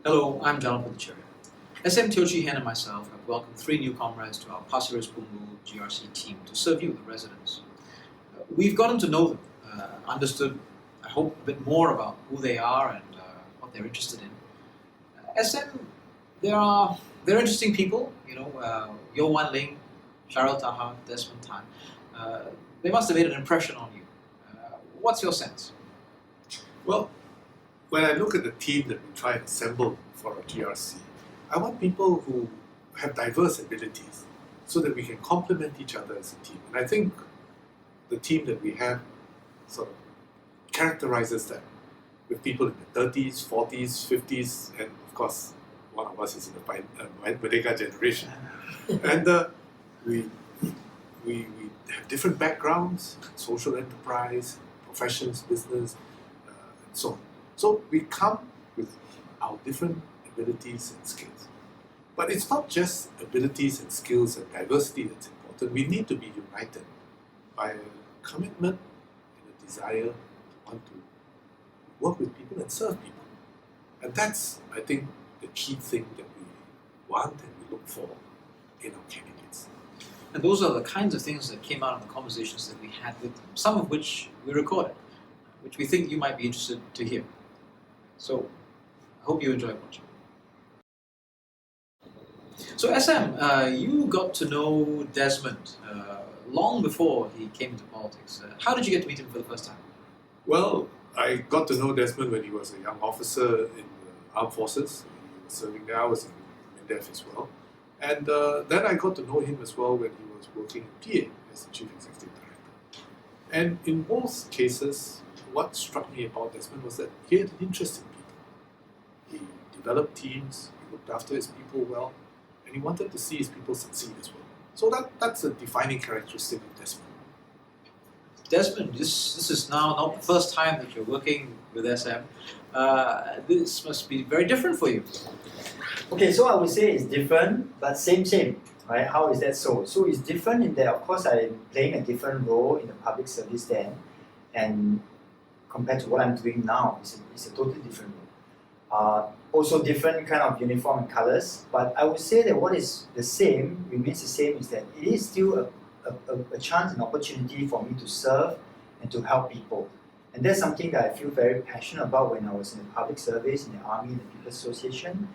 Hello, I'm Jonathan Cherry. SM Tiochi Hen and myself have welcomed three new comrades to our Pasir Ris Punggol GRC team to serve you, the residents. We've gotten to know them, understood, I hope, a bit more about who they are and what they're interested in. SM, they're interesting people, Yo Wan Ling, Cheryl Taha, Desmond Tan. They must have made an impression on you. What's your sense? Well, when I look at the team that we try and assemble for our GRC, I want people who have diverse abilities so that we can complement each other as a team. And I think the team that we have sort of characterizes that, with people in the 30s, 40s, 50s, and of course, one of us is in the Merdeka generation. And we have different backgrounds, social enterprise, professions, business, and so on. So we come with our different abilities and skills. But it's not just abilities and skills and diversity that's important. We need to be united by a commitment and a desire to want to work with people and serve people. And that's, I think, the key thing that we want and we look for in our candidates. And those are the kinds of things that came out of the conversations that we had with them, some of which we recorded, which we think you might be interested to hear. So, I hope you enjoy watching. So SM, you got to know Desmond long before he came into politics. How did you get to meet him for the first time? Well, I got to know Desmond when he was a young officer in the armed forces. He was serving there. I was in MINDEF as well. And then I got to know him as well when he was working in PA as the Chief Executive Director. And in both cases, what struck me about Desmond was that he had an interest in people. He developed teams, he looked after his people well, and he wanted to see his people succeed as well. So that's a defining characteristic of Desmond. Desmond, this is now not the first time that you're working with SM. This must be very different for you. Okay, so I would say it's different, but same, right? How is that so? So it's different in that, of course, I'm playing a different role in the public service then, and compared to what I'm doing now, it's a totally different role. Also different kind of uniform and colors, but I would say that what is the same, remains the same, is that it is still a chance and opportunity for me to serve and to help people. And that's something that I feel very passionate about when I was in the public service, in the army, in the People's Association.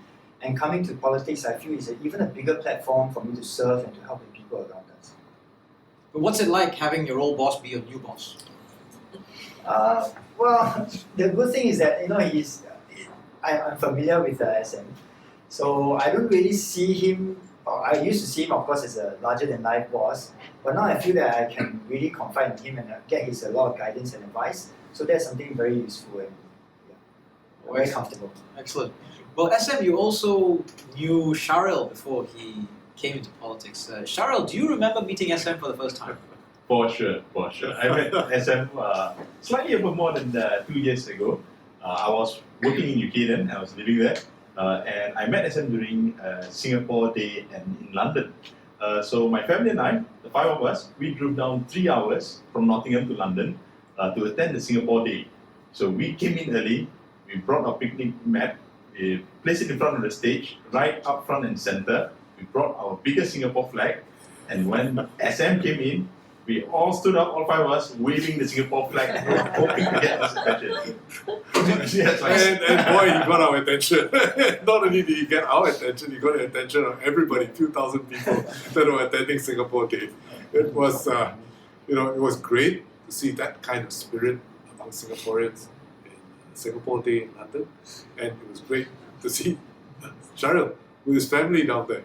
And coming to politics, I feel is even a bigger platform for me to serve and to help the people around us. But what's it like having your old boss be your new boss? Well, the good thing is that I'm familiar with SM, so I don't really see him. I used to see him, of course, as a larger-than-life boss, but now I feel that I can really confide in him and get a lot of guidance and advice. So that's something very useful and very comfortable. Excellent. Well, SM, you also knew Cheryl before he came into politics. Cheryl, do you remember meeting SM for the first time? For sure. I met SM slightly over more than 2 years ago. I was working in UK then, I was living there, and I met SM during Singapore Day and in London. So my family and I, the five of us, we drove down 3 hours from Nottingham to London to attend the Singapore Day. So we came in early, we brought our picnic mat, we placed it in front of the stage, right up front and center. We brought our biggest Singapore flag, and when SM came in, we all stood up, all five of us, waving the Singapore flag, hoping to get us attention. Yes, And boy, he got our attention. Not only did he get our attention, he got the attention of everybody, 2,000 people that were attending Singapore Day. It was, it was great to see that kind of spirit among Singaporeans in Singapore Day in London, and it was great to see Cheryl with his family down there.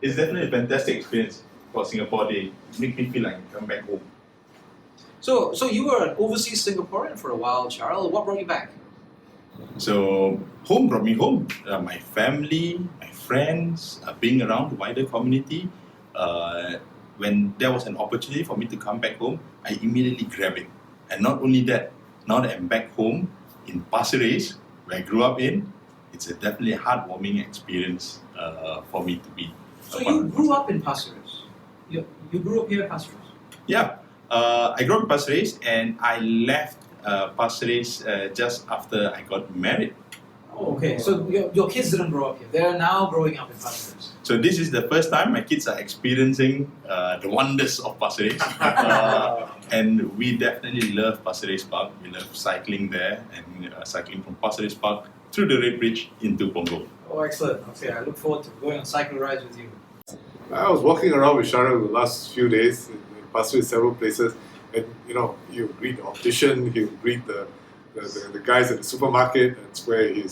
It's definitely a fantastic experience for Singapore Day. It makes me feel like I come back home. So you were an overseas Singaporean for a while, Cheryl. What brought you back? So home brought me home. My family, my friends, being around the wider community. When there was an opportunity for me to come back home, I immediately grabbed it. And not only that, now that I'm back home in Pasir Ris, where I grew up in, it's a definitely heartwarming experience for me to be. So you grew up in Pasir Ris? You grew up here in Pasir Ris? Yeah. I grew up in Pasir Ris and I left Pasir Ris just after I got married. Oh, Okay, so your kids didn't grow up here. They are now growing up in Pasir Ris. So this is the first time my kids are experiencing the wonders of Pasir Ris. And we definitely love Pasir Ris Park. We love cycling there and cycling from Pasir Ris Park through the Red Bridge into Punggol. Oh, excellent. Okay, I look forward to going on cycle rides with you. I was walking around with Sharon the last few days in Pasir Ris, several places, and you greet the optician, you greet the guys at the supermarket. That's where he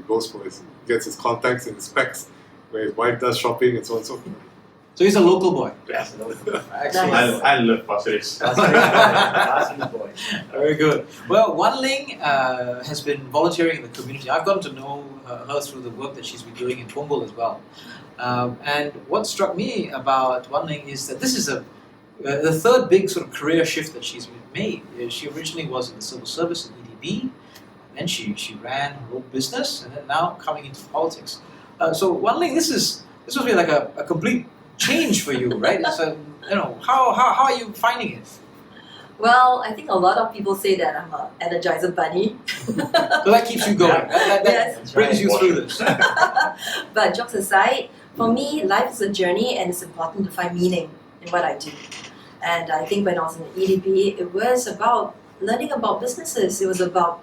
goes for gets his contacts and his specs, where his wife does shopping and so on and so forth. So he's a local boy. Yes, Excellent. I love Pasir Ris. boy. Very good. Well, Wan Ling has been volunteering in the community. I've gotten to know her through the work that she's been doing in Punggol as well. And what struck me about Wan Ling is that this is the third big sort of career shift that she's made. She originally was in the civil service in EDB, and then she ran her own business, and then now coming into politics. So Wan Ling, this must be like a complete change for you, right? So how are you finding it? Well, I think a lot of people say that I'm an energizer bunny. So that keeps you going. That Yes. brings you through this. But jokes aside, for me, life is a journey and it's important to find meaning in what I do. And I think when I was in EDB, it was about learning about businesses. It was about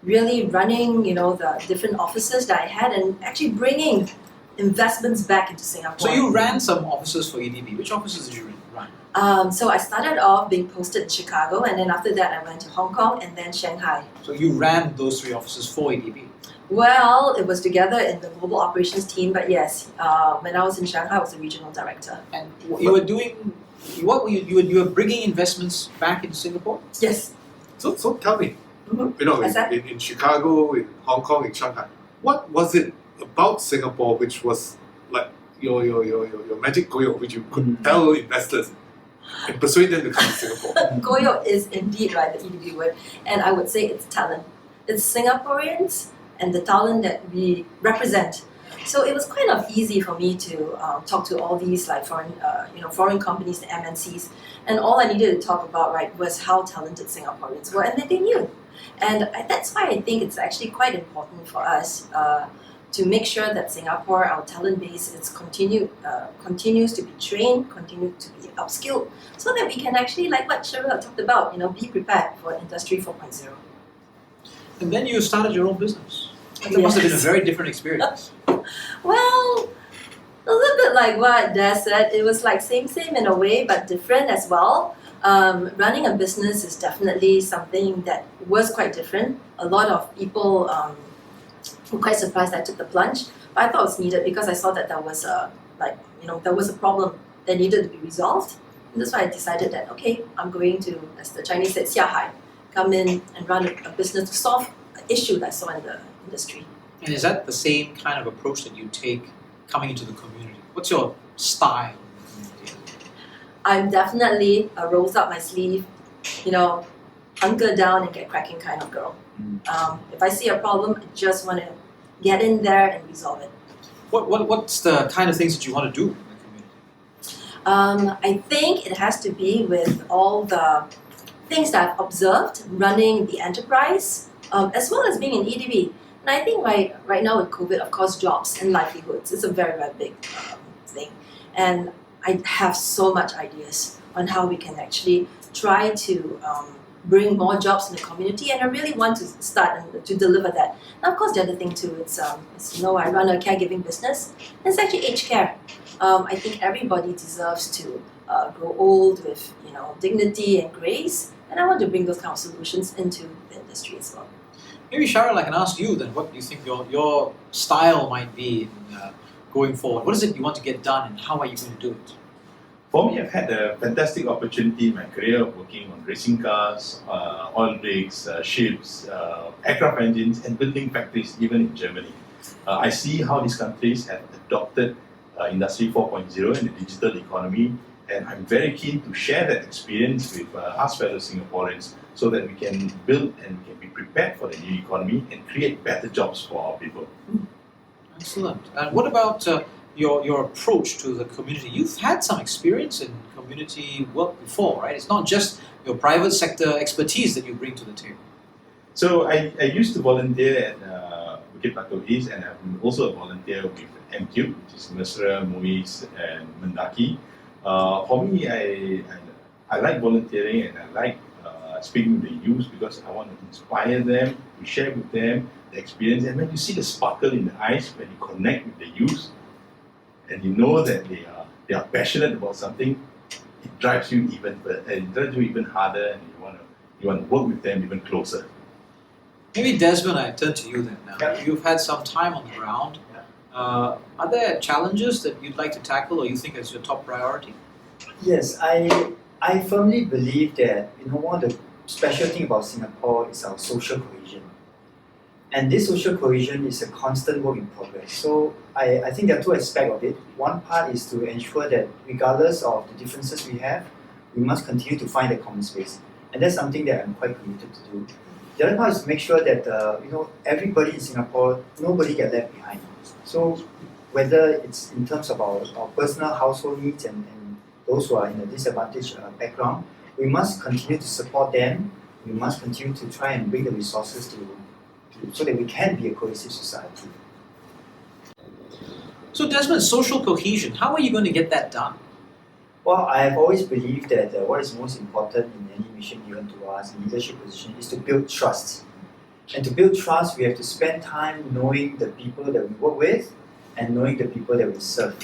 really running, the different offices that I had and actually bringing investments back into Singapore. So you ran some offices for EDB. Which offices did you run? So I started off being posted in Chicago, and then after that I went to Hong Kong and then Shanghai. So you ran those three offices for EDB. Well, it was together in the global operations team, but yes, when I was in Shanghai, I was a regional director. And you were doing what were you were bringing investments back into Singapore? Yes. So tell me, Mm-hmm. in Chicago, in Hong Kong, in Shanghai, what was it about Singapore which was like your magic goyo, which you could tell investors and persuade them to come to Singapore? Goyo is indeed right, the EDB word, and I would say it's talent. It's Singaporeans and the talent that we represent. So it was kind of easy for me to talk to all these like foreign companies, the MNCs, and all I needed to talk about was how talented Singaporeans were, and that they knew. And that's why I think it's actually quite important for us to make sure that Singapore, our talent base, continues to be trained, continue to be upskilled, so that we can actually, like what Cheryl talked about, be prepared for Industry 4.0. And then you started your own business. That must have been a very different experience. Well, a little bit like what Des said, it was like same in a way, but different as well. Running a business is definitely something that was quite different. A lot of people were quite surprised I took the plunge, but I thought it was needed because I saw that there was a problem that needed to be resolved. And that's why I decided that, okay, I'm going to, as the Chinese said, 下海, come in and run a business to solve an issue that I saw in the industry. And is that the same kind of approach that you take coming into the community? What's your style in the community? I'm definitely a rolls up my sleeve, hunker down and get cracking kind of girl. If I see a problem, I just want to get in there and resolve it. What's the kind of things that you want to do in the community? I think it has to be with all the things that I've observed running the enterprise, as well as being in EDB. And I think right now with COVID, of course, jobs and livelihoods is a very, very big thing. And I have so much ideas on how we can actually try to bring more jobs in the community, and I really want to start and to deliver that. And of course, the other thing too, it's I run a caregiving business, and it's actually aged care. I think everybody deserves to grow old with dignity and grace, and I want to bring those kind of solutions into the industry as well. Maybe Cheryl, I can ask you then, what do you think your style might be in, going forward? What is it you want to get done, and how are you going to do it? For me, I've had a fantastic opportunity in my career of working on racing cars, oil rigs, ships, aircraft engines, and building factories even in Germany. I see how these countries have adopted Industry 4.0 and the digital economy, and I'm very keen to share that experience with us fellow Singaporeans so that we can build and we can be prepared for the new economy and create better jobs for our people. Excellent. And what about your approach to the community? You've had some experience in community work before, right? It's not just your private sector expertise that you bring to the table. So I used to volunteer at Bukit Batok East, and I'm also a volunteer with MCube, which is Mesra, Muiz, and Mendaki. For me, I like volunteering, and I like speaking with the youth because I want to inspire them, to share with them the experience. And when you see the sparkle in the eyes, when you connect with the youth, and you know that they are passionate about something, it drives you even harder, and you want to work with them even closer. Maybe Desmond, I turn to you then now. Yeah. You've had some time on the ground. Are there challenges that you'd like to tackle or you think is your top priority? Yes, I firmly believe that one of the special thing about Singapore is our social cohesion. And this social cohesion is a constant work in progress. So I think there are two aspects of it. One part is to ensure that regardless of the differences we have, we must continue to find a common space. And that's something that I'm quite committed to do. The other part is to make sure that everybody in Singapore, nobody get left behind. So whether it's in terms of our personal household needs and those who are in a disadvantaged background, we must continue to support them. We must continue to try and bring the resources so that we can be a cohesive society. So Desmond, social cohesion, how are you going to get that done? Well, I have always believed that what is most important in any mission given to us in leadership position is to build trust. And to build trust, we have to spend time knowing the people that we work with and knowing the people that we serve.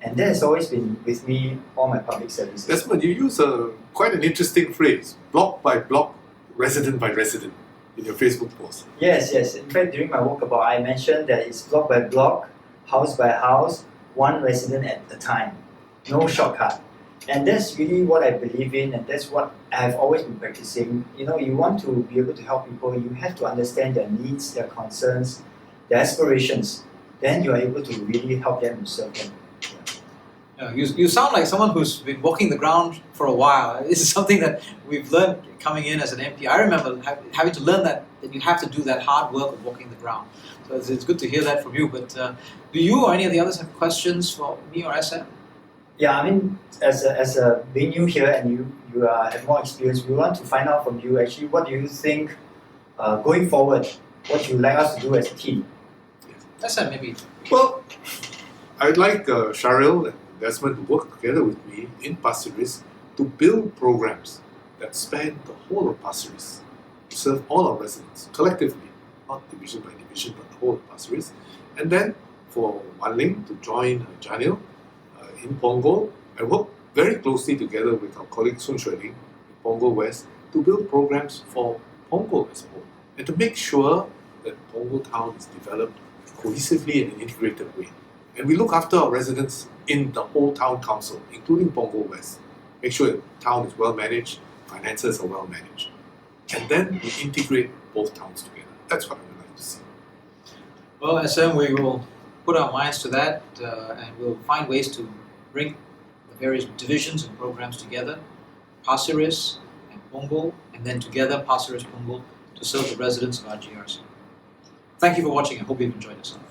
And that has always been with me all my public services. Desmond, you use quite an interesting phrase, block by block, resident by resident, in your Facebook post. Yes. In fact, during my walkabout, I mentioned that it's block by block, house by house, one resident at a time. No shortcut. And that's really what I believe in, and that's what I've always been practicing. You want to be able to help people, you have to understand their needs, their concerns, their aspirations. Then you are able to really help them and serve them. You sound like someone who's been walking the ground for a while. This is something that we've learned coming in as an MP. I remember having to learn that you have to do that hard work of walking the ground. So it's good to hear that from you. But do you or any of the others have questions for me or SM? Yeah, I mean, as a being new here and you have more experience, we want to find out from you actually what do you think going forward, what you would like us to do as a team. SM maybe. Well, I'd like Sharil and Desmond to work together with me in Pasir Ris to build programs that span the whole of Pasir Ris, to serve all our residents collectively, not division by division, but the whole of Pasir Ris. And then for Wan Ling to join Janil in Punggol and work very closely together with our colleague Sun Shueling in Punggol West to build programs for Punggol as well, and to make sure that Punggol town is developed cohesively in an integrated way. And we look after our residents in the whole town council, including Punggol West. Make sure the town is well managed, finances are well managed. And then we integrate both towns together. That's what I would like to see. Well, SM, we will put our minds to that and we'll find ways to bring the various divisions and programs together, Pasir Ris and Punggol, and then together Pasir Ris Punggol to serve the residents of our GRC. Thank you for watching. I hope you've enjoyed yourself.